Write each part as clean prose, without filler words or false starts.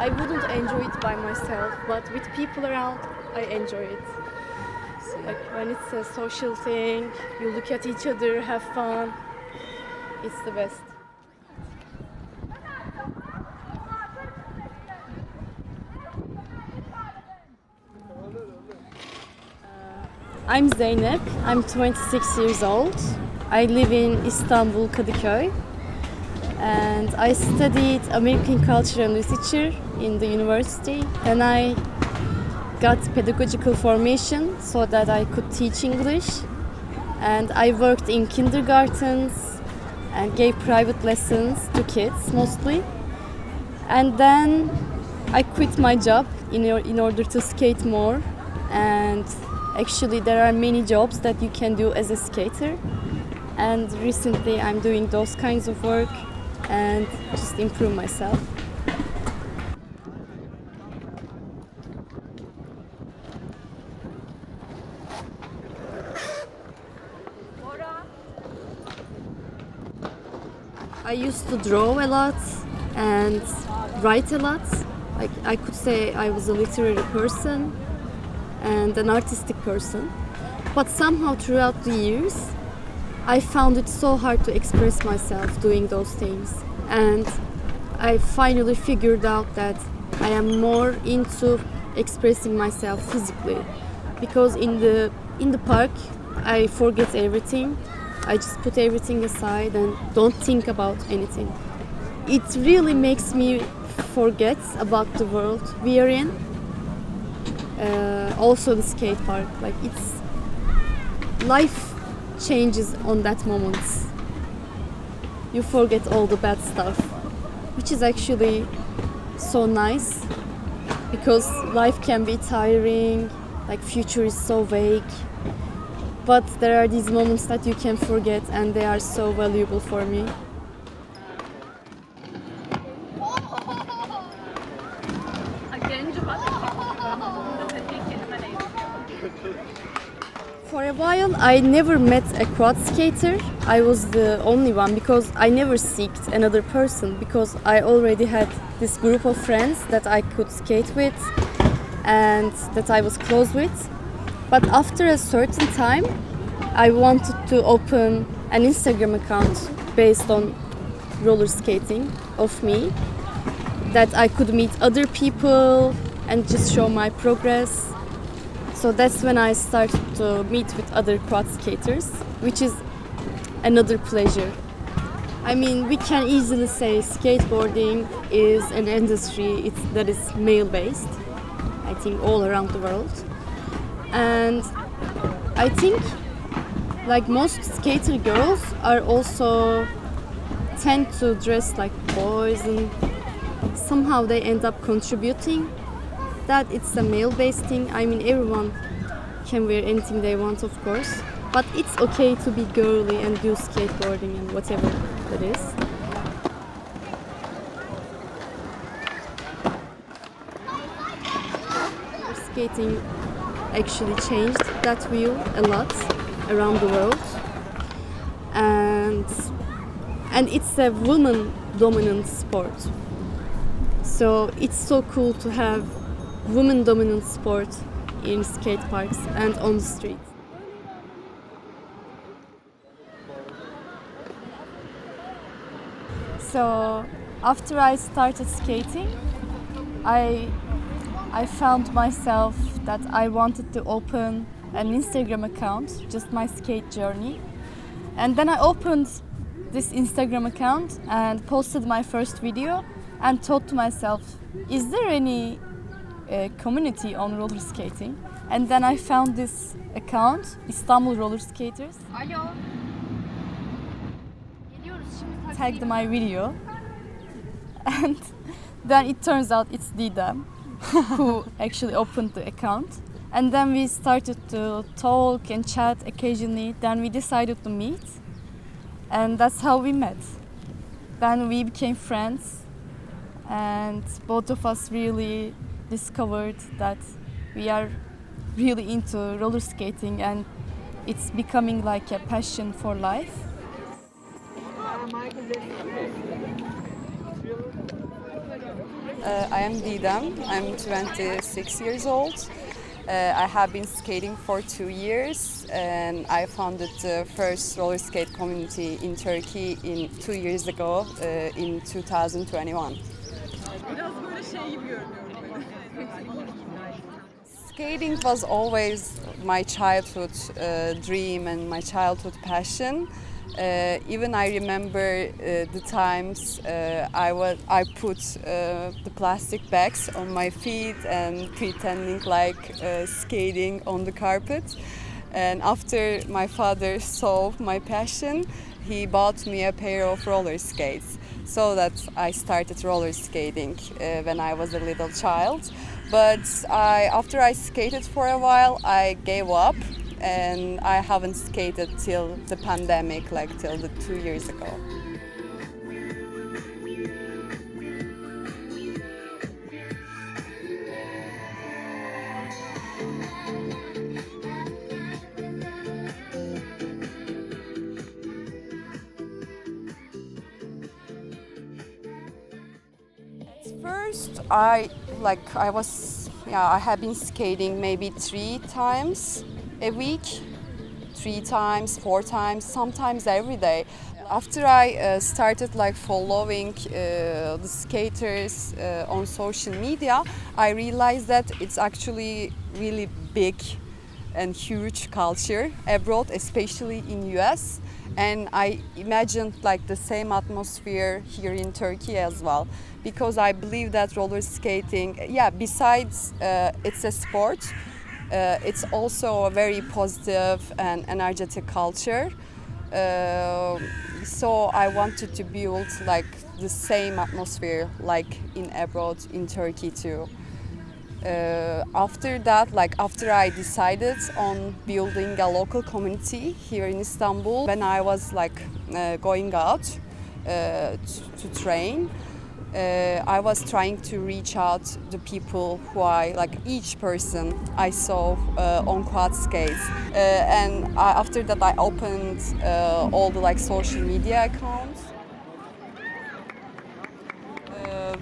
I wouldn't enjoy it by myself, but with people around, I enjoy it. Like when it's a social thing, you look at each other, have fun. It's the best. I'm Zeynep. I'm 26 years old. I live in Istanbul, Kadıköy. And I studied American culture and literature in the university. Then I got pedagogical formation so that I could teach English. And I worked in kindergartens and gave private lessons to kids mostly. And then I quit my job in order to skate more. And actually there are many jobs that you can do as a skater. And recently I'm doing those kinds of work and just improve myself. I used to draw a lot and write a lot. Like I could say I was a literary person and an artistic person. But somehow throughout the years, I found it so hard to express myself doing those things. And I finally figured out that I am more into expressing myself physically. Because in the park, I forget everything. I just put everything aside and don't think about anything. It really makes me forget about the world we are in. Also the skate park, like it's life changes on that moment. You forget all the bad stuff, which is actually so nice because life can be tiring, like future is so vague. But there are these moments that you can forget and they are so valuable for me. For a while, I never met a quad skater. I was the only one because I never seeked another person because I already had this group of friends that I could skate with and that I was close with. But after a certain time, I wanted to open an Instagram account based on roller skating of me, that I could meet other people and just show my progress. So that's when I started to meet with other quad skaters, which is another pleasure. I mean, we can easily say skateboarding is an industry that is male-based, I think all around the world. And I think like most skater girls are also tend to dress like boys and somehow they end up contributing that it's a male-based thing. I mean, everyone can wear anything they want, of course, but it's okay to be girly and do skateboarding and whatever that is. Skating actually changed that view a lot around the world, and it's a woman dominant sport, so it's so cool to have woman dominant sport in skate parks and on the streets. So after I started skating, I found myself that I wanted to open an Instagram account, just my skate journey. And then I opened this Instagram account and posted my first video and thought to myself, is there any community on roller skating? And then I found this account, Istanbul Roller Skaters. Tagged my video. And then it turns out it's Didem who actually opened the account. And then we started to talk and chat occasionally. Then we decided to meet. And that's how we met. Then we became friends. And both of us really discovered that we are really into roller skating and it's becoming like a passion for life. I am Didem. I'm 26 years old. I have been skating for 2 years and I founded the first roller skate community in Turkey 2 years ago in 2021. Biraz böyle şey gibi görünüyorum böyle. Skating was always my childhood dream and my childhood passion. Even I remember the times I put the plastic bags on my feet and pretending like skating on the carpet. And after my father saw my passion, he bought me a pair of roller skates. So that I started roller skating when I was a little child. But after I skated for a while, I gave up and I haven't skated till the pandemic, like till the 2 years ago. First, I have been skating maybe 3 times a week, 3 times, 4 times, sometimes every day. After I started like following the skaters on social media, I realized that it's actually really big and huge culture abroad, especially in US. And I imagined like the same atmosphere here in Turkey as well, because I believe that roller skating, yeah, besides it's a sport, it's also a very positive and energetic culture. So I wanted to build like the same atmosphere like in abroad in Turkey too. After that, like after I decided on building a local community here in Istanbul, when I was like going out to train, I was trying to reach out the people who each person I saw on quad skates. After that, I opened all the like social media accounts.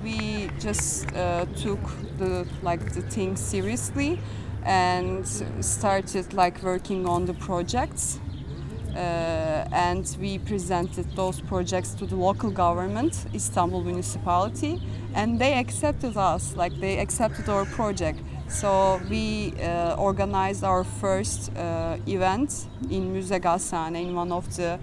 We just took the thing seriously and started like working on the projects. And we presented those projects to the local government, Istanbul municipality, and they accepted us, like they accepted our project. So we organized our first event in Müze Gazhane, in one of the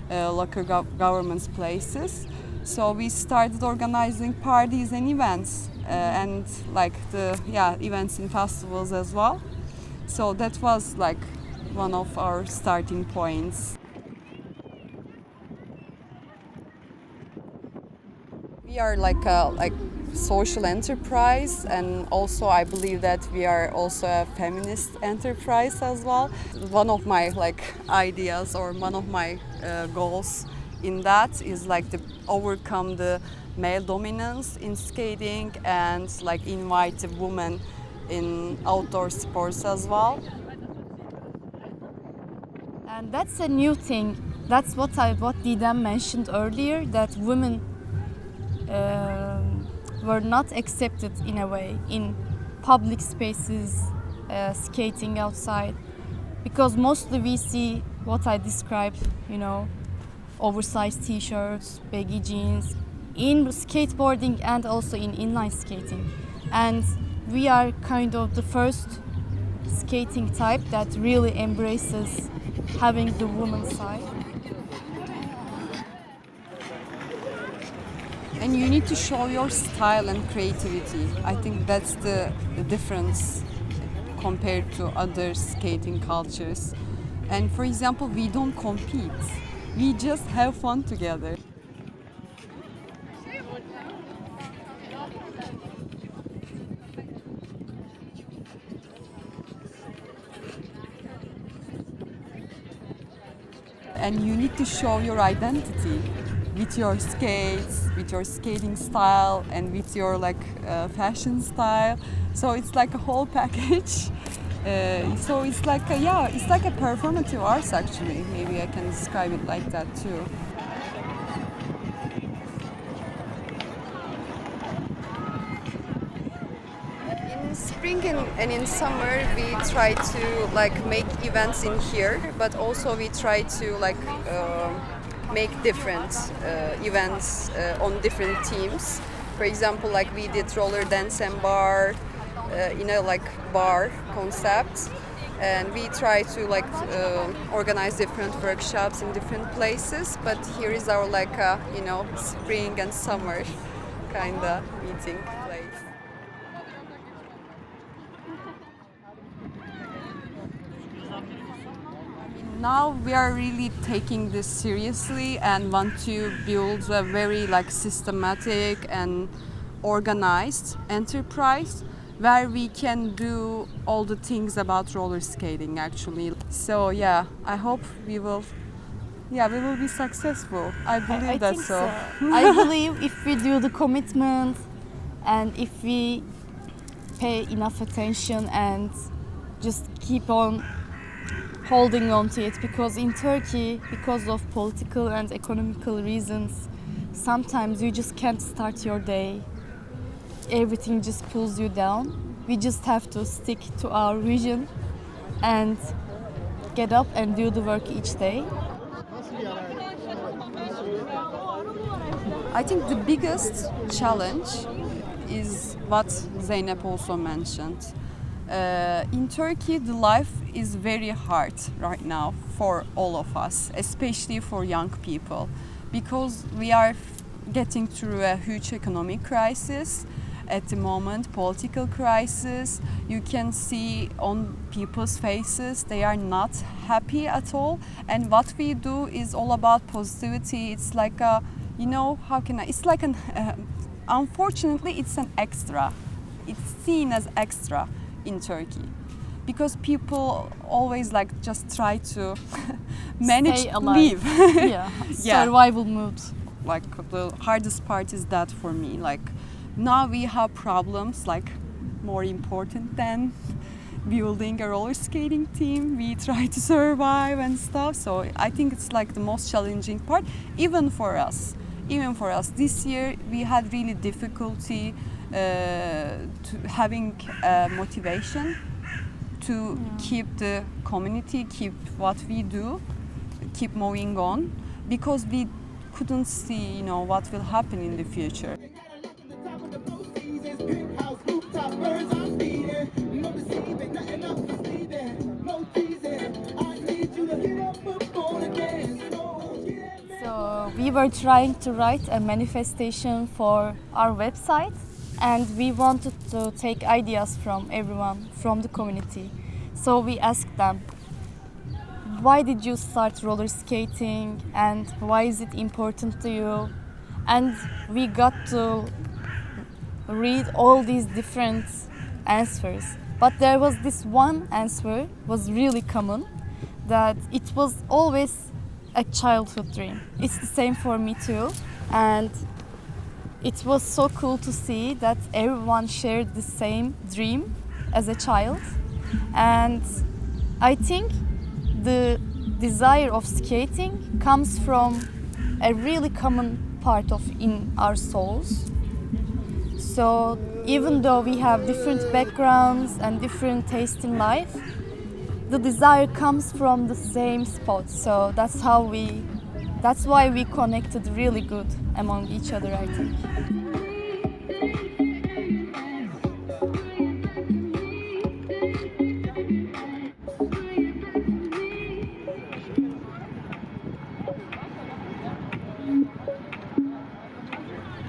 local government's places. So we started organizing parties and events and like events and festivals as well. So that was like one of our starting points. We are like a social enterprise, and also I believe that we are also a feminist enterprise as well. One of my ideas or one of my goals in that is like to overcome the male dominance in skating and like invite the women in outdoor sports as well. And that's a new thing. That's what Didem mentioned earlier, that women were not accepted in a way in public spaces, skating outside, because mostly we see what I described, oversized t-shirts, baggy jeans, in skateboarding and also in inline skating. And we are kind of the first skating type that really embraces having the woman side. And you need to show your style and creativity. I think that's the difference compared to other skating cultures. And for example, we don't compete. We just have fun together. And you need to show your identity with your skates, with your skating style, and with your fashion style. So it's like a whole package. So it's it's like a performative arts actually. Maybe I can describe it like that too. spring and in summer we try to like make events in here, but also we try to like make different events on different teams. For example, like we did roller dance and bar, like bar concept, and we try to like organize different workshops in different places. But here is our like spring and summer kind of meeting place. Now we are really taking this seriously and want to build a very like systematic and organized enterprise where we can do all the things about roller skating actually. So yeah, I hope we will be successful. I believe I that think so. I believe if we do the commitment and if we pay enough attention and just keep on holding on to it, because in Turkey, because of political and economical reasons, sometimes you just can't start your day. Everything just pulls you down. We just have to stick to our vision and get up and do the work each day. I think the biggest challenge is what Zeynep also mentioned. In Turkey, the life is very hard right now for all of us, especially for young people, because we are getting through a huge economic crisis at the moment, political crisis. You can see on people's faces they are not happy at all. And what we do is all about positivity. It's like a, how can I? It's like an. Unfortunately, it's an extra. It's seen as extra in Turkey, because people always like just try to manage Stay to alive. live. Yeah, Yeah. survival mode. Like the hardest part is that for me. Like now we have problems like more important than building a roller skating team. We try to survive and stuff. So I think it's like the most challenging part, even for us. Even for us, this year we had really difficulty to having motivation to keep the community, keep what we do, keep moving on, because we couldn't see, what will happen in the future. So we were trying to write a manifestation for our website, and we wanted to take ideas from everyone from the community. So we asked them, why did you start roller skating and why is it important to you? And we got to read all these different answers. But there was this one answer was really common, that it was always a childhood dream. It's the same for me too. And it was so cool to see that everyone shared the same dream as a child. And I think the desire of skating comes from a really common part of in our souls. So even though we have different backgrounds and different tastes in life, the desire comes from the same spot. So that's why we connected really good among each other, I think.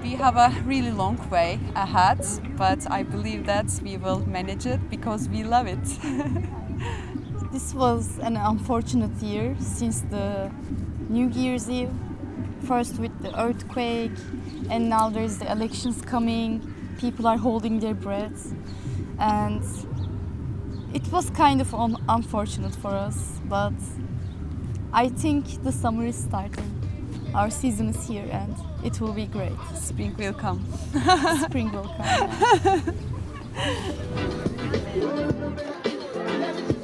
We have a really long way ahead, but I believe that we will manage it because we love it. This was an unfortunate year since the New Year's Eve, first with the earthquake, and now there's the elections coming. People are holding their breaths, and it was kind of unfortunate for us, but I think the summer is starting. Our season is here and it will be great. Spring will come. Spring will come. Yeah.